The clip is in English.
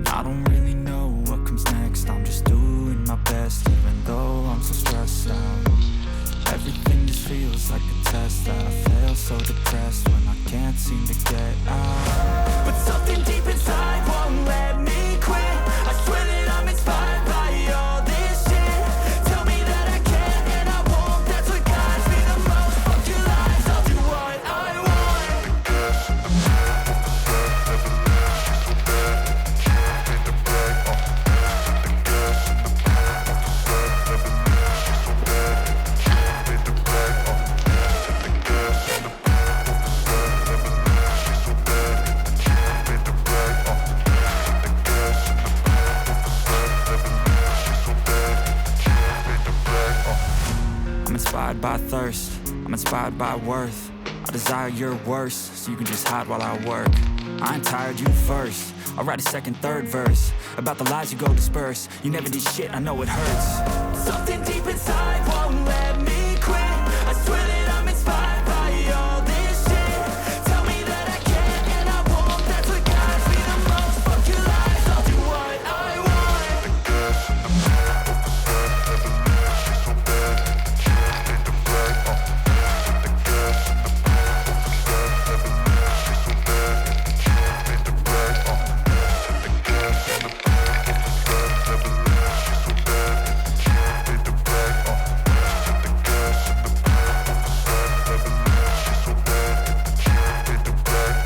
I don't really know what comes next. I'm just doing my best, even though I'm so stressed out. Everything just feels like a test that I fail, so depressed when I can't seem to get out. But something deep inside won't let me quit. I swear that I'm inspired by all this shit. Tell me that I can and I won't. That's what guides me the most. Fuck your lies, I'll do what I want. I'm inspired by worth. I desire your worst, so you can just hide while I work. I ain't tired, you first. I'll write a second, third verse about the lies you go disperse. You never did shit, I know it hurts. Something deep inside won't let me quit. I swear that I'm inspired by all this shit. Tell me that I can and I won't. That's what guides me the most. Fuck your lies, I'll do what I want. The gas in the back of the set, never leave, she's so bad. She made the brag, the gas in the back of the set, never leave, she's so bad. She made the brag, the gas in the back of the set, never leave, she's so bad. She made the brag, the gas in the back of the set, never leave, she's so bad. She made the brag,